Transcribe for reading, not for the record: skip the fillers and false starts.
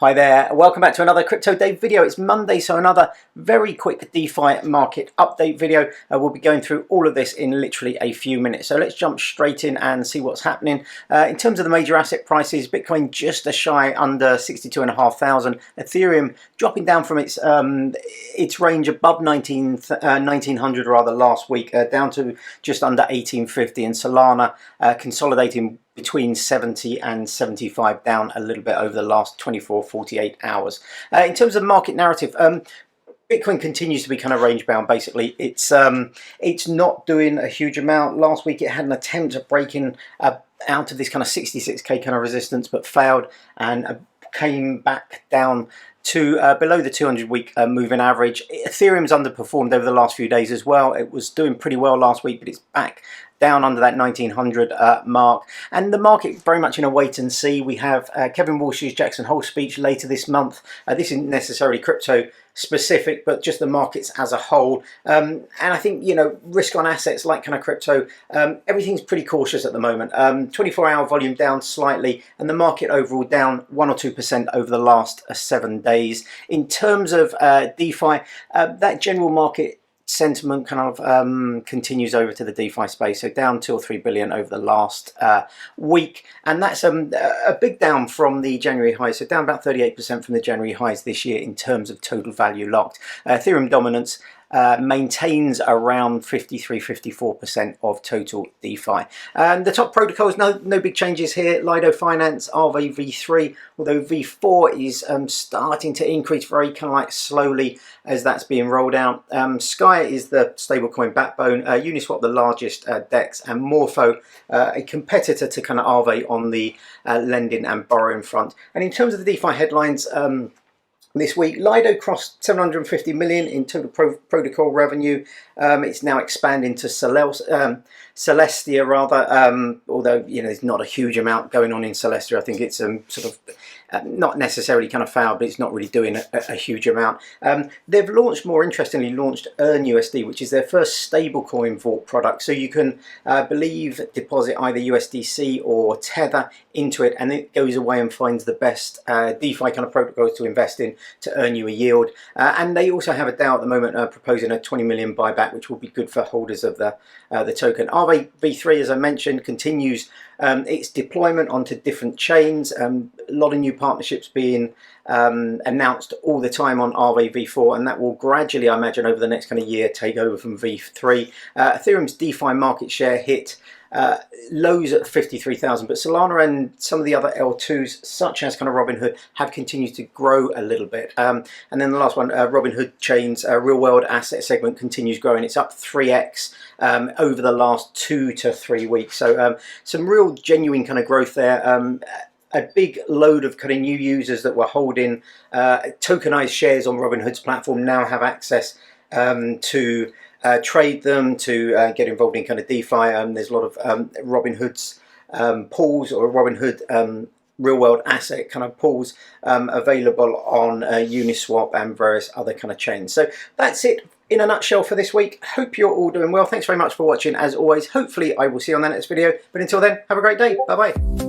Hi there, welcome back to another Crypto Day video. It's Monday, so another very quick DeFi market update video. We'll be going through all of this in literally a few minutes. So let's jump straight in and see what's happening. In terms of the major asset prices, Bitcoin just a shy under 62,500. Ethereum dropping down from its range above 1900 rather last week, down to just under 1850, and Solana consolidating between 70 and 75, down a little bit over the last 48 hours. In terms of market narrative, Bitcoin continues to be kind of range bound. Basically, it's not doing a huge amount. Last week it had an attempt at breaking out of this kind of 66k kind of resistance, but failed and came back down to below the 200-week moving average. Ethereum's underperformed over the last few days as well. It was doing pretty well last week, but it's back down under that 1900 mark, and the market very much in a wait and see. We have Kevin Walsh's Jackson Hole speech later this month. This isn't necessarily crypto specific, but just the markets as a whole. And I think, you know, risk on assets like kind of crypto, everything's pretty cautious at the moment. 24-hour volume down slightly, and the market overall down 1 or 2% over the last 7 days. In terms of DeFi, that general market sentiment kind of continues over to the DeFi space, so down 2 or 3 billion over the last week, and that's a big down from the January highs, so down about 38% from the January highs this year in terms of total value locked. Ethereum dominance maintains around 53–54% of total DeFi. The top protocols, no big changes here. Lido Finance, Aave V3, although V4 is starting to increase very kind of like slowly as that's being rolled out. Sky is the stablecoin backbone, Uniswap the largest DEX, and Morpho a competitor to kind of Aave on the lending and borrowing front. And in terms of the DeFi headlines, this week, Lido crossed 750 million in total protocol revenue. It's now expanding to Celestia rather, although, you know, there's not a huge amount going on in Celestia. I think it's sort of not necessarily kind of foul, but it's not really doing a huge amount. They've launched, more interestingly, EarnUSD, which is their first stablecoin vault product. So you can deposit either USDC or Tether into it, and it goes away and finds the best DeFi kind of protocols to invest in to earn you a yield. And they also have a DAO at the moment proposing a 20 million buyback, which will be good for holders of the token. Aave V3, as I mentioned, continues its deployment onto different chains. A lot of new partnerships being announced all the time on Aave V4, and that will gradually, I imagine, over the next kind of year take over from V3. Ethereum's DeFi market share hit lows at 53,000, but Solana and some of the other L2s, such as kind of Robinhood, have continued to grow a little bit. And then the last one, Robinhood Chain's real world asset segment continues growing. It's up 3x over the last 2 to 3 weeks. So some real genuine kind of growth there. A big load of kind of new users that were holding tokenized shares on Robinhood's platform now have access to trade them, to get involved in kind of DeFi. There's a lot of Robinhood's pools, or Robinhood real world asset kind of pools available on Uniswap and various other kind of chains. So that's it in a nutshell for this week. Hope you're all doing well. Thanks very much for watching. As always, hopefully I will see you on the next video, but until then, have a great day. Bye bye.